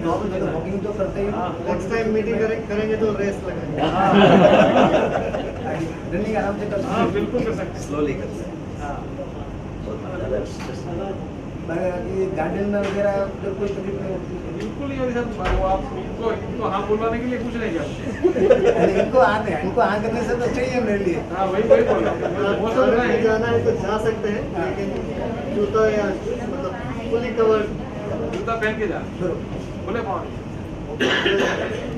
Walking तो करते ही। Next time meeting करेंगे तो रेस लगाएंगे। रनिंग आराम से कर सकते हैं। बिल्कुल कर सकते हैं। स्लोली करते हैं। बाकी गार्डन में वगैरह उधर कोई तकलीफ नहीं होती। बिल्कुल नहीं होती सर, वो आप इनको हाँ बुलवाने के लिए कुछ नहीं करते। इनको हाँ करने से तो चाहिए मेरे लिए। हाँ वही बोल रहा हूँ। जाना है तो जा सकते हैं, लेकिन जूता या मतलब फुली कवर्ड जूता पहन के जा, खुले पाँव।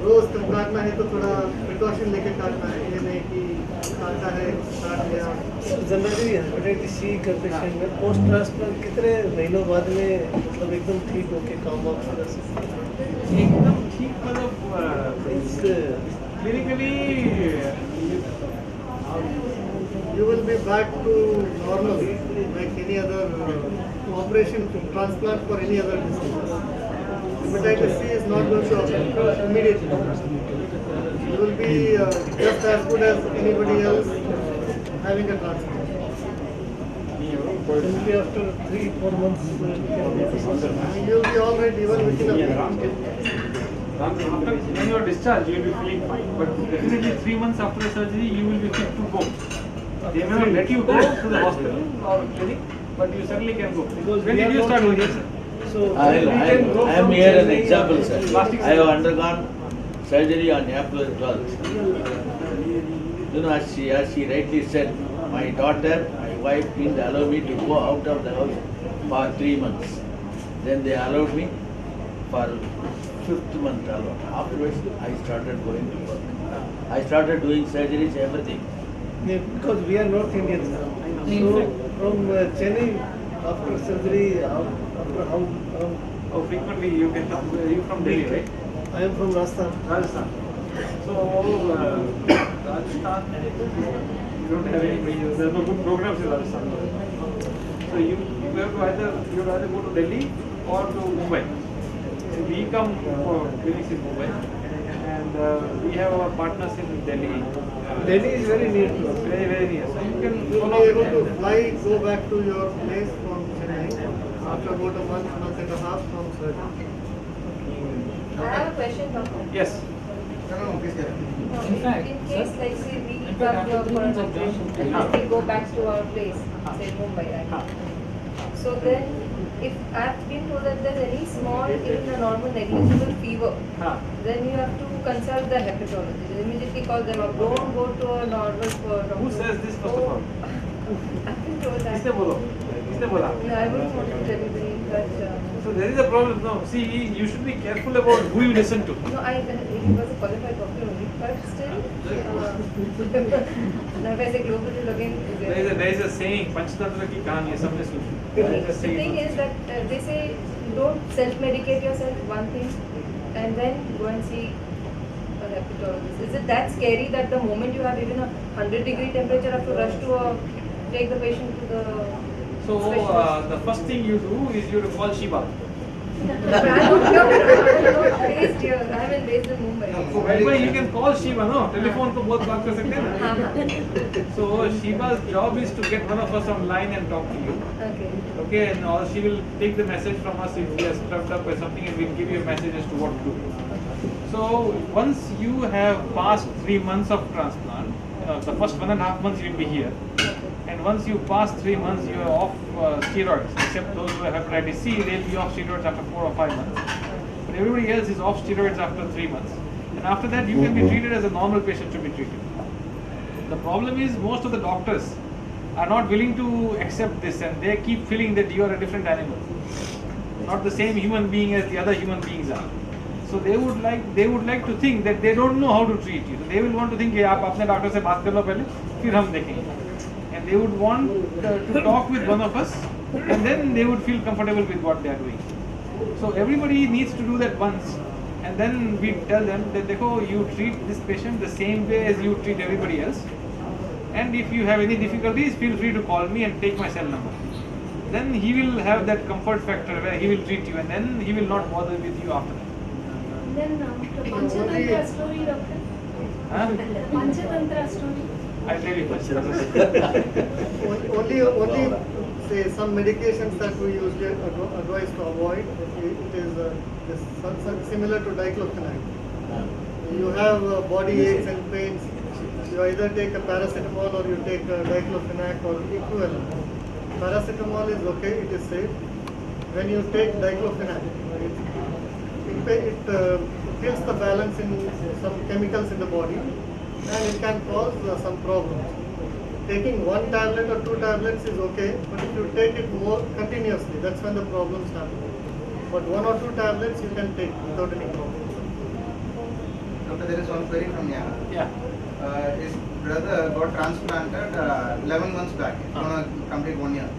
रोज कब काटना है तो थोड़ा प्रिकॉशन लेके काटना है, ये नहीं कि काटा है काट लिया। जनरली हेपेटाइटिस सी का पेशेंट में पोस्ट ट्रांसप्लांट कितने महीनों बाद में मतलब एकदम ठीक होके काम वापस कर सकते हैं? एकदम ठीक मतलब clinically You will be back to normal like any other operation transplant for any other disease. Hepatitis C is not going to occur immediately. You will be just as good as anybody else having a transplant. Only after 3-4 months. You will be all right even within a week. after when you are discharged, you will be feeling fine. But definitely 3 months after the surgery, you will be fit to go. They may not let you go to the hospital or clinic, but you certainly can go. Because when did you start doing this? So I am here an example, sir. Plastic I have undergone surgery on April 12th. You know, as she rightly said, my daughter, my wife didn't allow me to go out of the house for 3 months. Then they allowed me for 5th month alone. Afterwards, I started going to work. I started doing surgeries, everything. yeah, because we are North Indians. So from Chennai after surgery, after how How frequently you can come? You from Delhi, right? I am from Rajasthan. Rajasthan. So Rajasthan, you don't have any. There's no good programs in Rajasthan. So you have to either go to Delhi or to Mumbai. So we come for clinics in Mumbai, and we have our partners in Delhi. Delhi is very near to us. Very very near. So you can You will follow be able to fly, go back to your place from Chennai after about a month and a half from surgery. I have a question, doctor. Yes. In case, like, say, we come here for an operation and we go back to our place, say Mumbai, right? So then, if I've been told that there's any small, even a normal negligible fever, then you have to consult the hepatologist. Immediately call them up. Don't go to a normal doctor. Who says this first of all? I've been told that. किसने बोला? किसने बोला? No, I wouldn't want to tell you, but So there is a problem. No, see, you should be careful about who you listen to. no, he was a qualified doctor only, but still, now if I say global again, There is a saying, Panchtantra ki kahan ye sabne suni. the thing is that they say don't self-medicate yourself, one thing, and then go and see a hepatologist. Is it that scary that the moment you have even a 100-degree temperature, you have to rush to take the patient to the So the first thing you do is you call Shiva. I don't know. I'm not based here. I'm based in Mumbai. Mumbai you can call Shiva, no? Telephone पे बहुत बात कर सकते हैं ना? So Shiva's job is to get one of us online and talk to you. Okay. Okay, and she will take the message from us if we are stuffed up or something, and we'll give you a message as to what to do. So once you have passed 3 months of transplant, the first 1.5 months you will be here. And once you pass 3 months, you are off steroids. Except those who have hepatitis C, they'll be off steroids after 4 or 5 months. But everybody else is off steroids after 3 months. And after that, you can be treated as a normal patient should be treated. The problem is most of the doctors are not willing to accept this, and they keep feeling that you are a different animal, not the same human being as the other human beings are. So they would like to think that they don't know how to treat you. So they will want to think कि आप अपने doctor से बात कर लो पहले, फिर हम देखेंगे. And they would want to talk with one of us, and then they would feel comfortable with what they are doing. So everybody needs to do that once, and then we tell them that देखो, you treat this patient the same way as you treat everybody else, and if you have any difficulties, feel free to call me and take my cell number. Then he will have that comfort factor where he will treat you, and then he will not bother with you after that. Then the Panchatantra story, doctor. Huh? Panchatantra story. I'll tell you first. Only say some medications that we usually advise to avoid. It is similar to diclofenac. You have body aches and pains. You either take a paracetamol or you take a diclofenac or equivalent. Paracetamol is okay, it is safe. When you take diclofenac, it kills the balance in some chemicals in the body and it can cause some problems. Taking one tablet or two tablets is okay, but if you take it more continuously, that's when the problems happen. But one or two tablets you can take without any problem. Doctor, there is one query from Yana. Yeah. His brother got transplanted 11 months back. It's going to complete 1 year.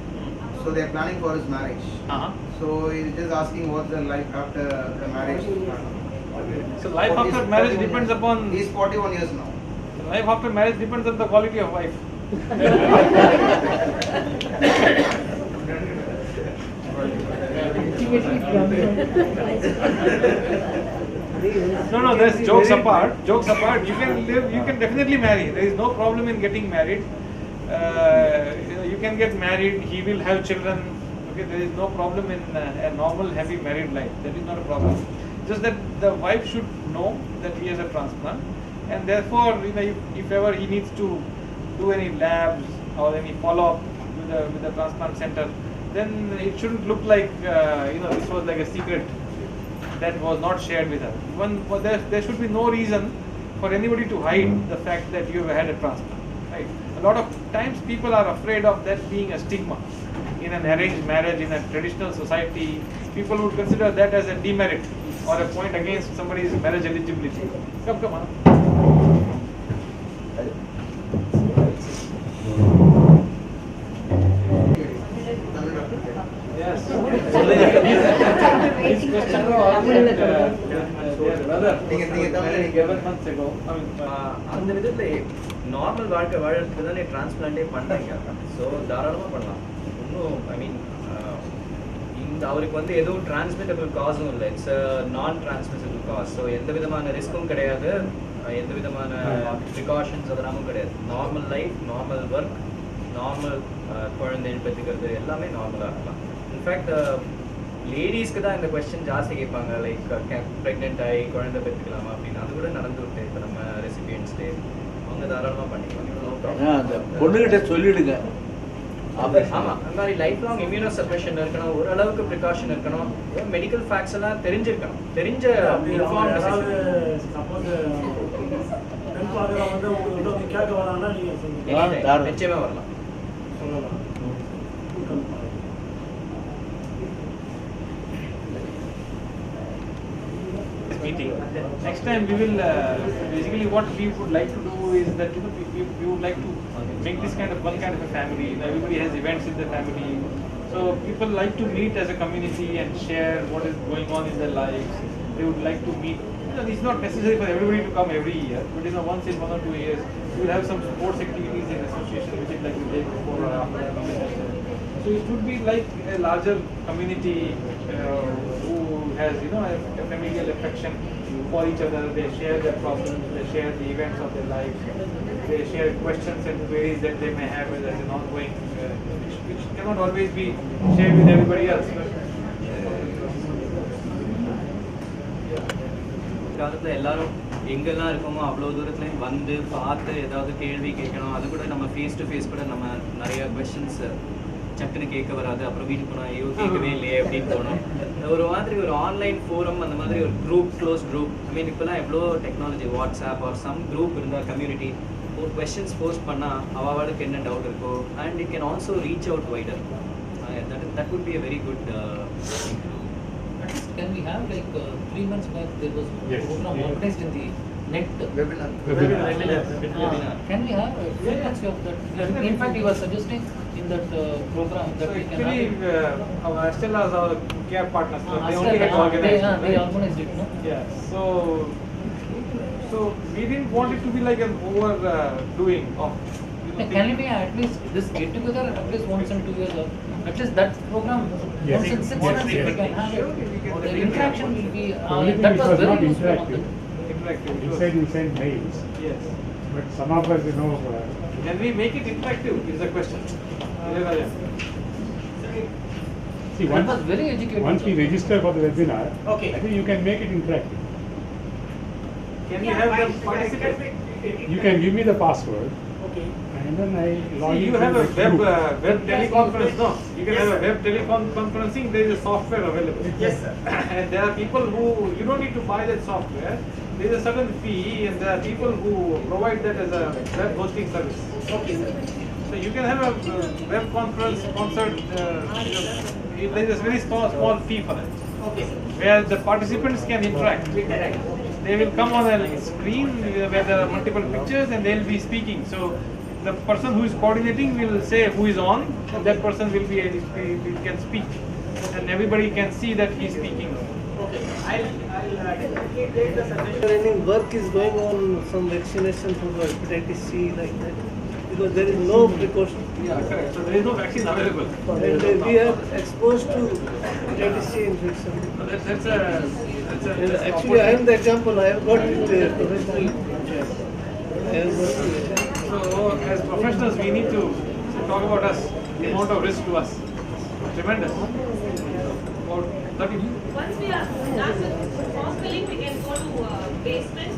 So they are planning for his marriage. So he's just asking what's the life after the marriage. So life after marriage depends upon. He's 41 years now. Life after marriage depends on the quality of wife. No, there's jokes apart. Jokes apart. You can live. You can definitely marry. There is no problem in getting married. You can get married. He will have children. Okay, there is no problem in a normal, happy married life. That is not a problem. Just that the wife should know that he has a transplant, and therefore, if ever he needs to do any labs or any follow-up with the transplant center, then it shouldn't look like this was like a secret that was not shared with her. There should be no reason for anybody to hide the fact that you have had a transplant. Right? A lot of times people are afraid of that being a stigma. In an arranged marriage, in a traditional society, people would consider that as a demerit or a point against somebody's marriage eligibility. Come on. Yes. This question was brother 11 months ago. அந்த விதத்தில் normal வாழ்க்கை வாழறதுக்கு தானே டிரான்ஸ்பிளான்டே பண்ணுறீங்க. So தாராளமாக பண்ணலாம். இன்னும் இந்த அவருக்கு எதுவும் டிரான்ஸ்மிட்டபிள் காசும் இல்லை. இட்ஸ் நான் டிரான்ஸ்மிட்டபிள் காஸ். ஸோ எந்த விதமான ரிஸ்க்கும் கிடையாது, எந்த விதமான ப்ரிகாஷன்ஸ் அதெல்லாமும் கிடையாது. Normal life, normal work, normal குழந்தை பெற்றுக்கிறது எல்லாமே நார்மலாக இருக்கலாம். இன்ஃபேக்ட் லேடிஸ்க்கு தான் இந்த கொஸ்டின் ஜாஸ்தி கேட்பாங்க, லைக் ப்ரெக்னென்ட் ஆகி குழந்தை பெற்றுக்கலாமா அப்படின்னு. அது கூட நடந்துவிட்டு இப்போ நம்ம ரெசிபியன்ஸ்டே அவங்க தாராளமாக பண்ணிக்கலாம். அந்த பொண்ணுகிட்ட சொல்லிடுங்க. ஆமாம், அந்த மாதிரி லைஃப் லாங் இம்யூனோ சப்ரஷன் இருக்கணும், ஓரளவுக்கு ப்ரிகாஷன் இருக்கணும், மெடிக்கல் ஃபேக்ட்ஸ் எல்லாம் தெரிஞ்சிருக்கணும். தெரிஞ்ச நிச்சயமாக வரலாம். Meeting. Next time we will basically what we would like to do is that we would like to make this kind of one kind of a family. Everybody has events in the family, so people like to meet as a community and share what is going on in their lives. They would like to meet. It's not necessary for everybody to come every year, but once in 1 or 2 years, we will have some sports activities in association, which is like the day before or after the convention. So it would be like a larger community who has a familial affection for each other. They share their problems, they share the events of their lives, they share questions and queries that they may have as an ongoing, which cannot always be shared with everybody else. காலத்தில் எல்லாரும் எங்கெல்லாம் இருக்கோமோ அவ்வளோ தூரத்துலேயும் வந்து பார்த்து ஏதாவது கேள்வி கேட்கணும். அது கூட நம்ம ஃபேஸ் டு ஃபேஸ் கூட நம்ம நிறையா கொஸ்டின்ஸ் சட்டுன்னு கேட்க வராது. அப்புறம் வீட்டுக்கு போனால் ஐயோ கேட்கவே இல்லையே அப்படின்னு தோணும். ஒரு மாதிரி ஒரு ஆன்லைன் ஃபோரம், அந்த மாதிரி ஒரு குரூப், க்ளோஸ் குரூப், இப்போலாம் எவ்வளோ technology, WhatsApp or some group இருந்தால் கம்யூனிட்டி ஒரு கொஸ்டின்ஸ் போஸ்ட் பண்ணால் அவளுக்கு என்ன டவுட் இருக்கோ, and it can also reach out wider. That would be a very good thing to do. Can we have 3 months back there was a program organized in the net Webinar. Can we have a frequency of that? In fact, he was suggesting in that program that we can have our Stellas, our care partners, they only Astella, had organized. they organized it, no? Yeah. So we didn't want it to be like an overdoing of. Can it be at least this get together at least once in 2 years, or at least that program once in 6 months we can have it. The interaction will be that was very useful. Interactive. You send mails. Yes. But some of us, Can we make it interactive? Is the question. See, That was very educated. once we register for the webinar, Okay. I think you can make it interactive. Can you have them participate? You can give me the password, Okay. and then I log See, in. you have a the group. web teleconference, no? You can have a web teleconferencing, there is a software available. Yes, sir. And there are people who, you don't need to buy that software. There is a certain fee, and there are people who provide that as a web hosting service. Okay, sir. So you can have a web conference, concert, there is a very small fee for that. Okay, sir. Where the participants can interact. They will come on a screen where there are multiple pictures and they will be speaking. So the person who is coordinating will say who is on, and that person will can speak, and everybody can see that he is speaking. Okay. I'll definitely take the suggestion. Any work is going on some vaccination for the hepatitis C like that, because there is no precaution. Yeah, correct. So there is no vaccine available. And we are exposed to hepatitis C infection. So that's a And actually, I am the example. I have got it professionally. I have got it. So as professionals, we need to talk about us, the amount of risk to us. Tremendous. About 30. Once we are done with force filling, we can go to basement.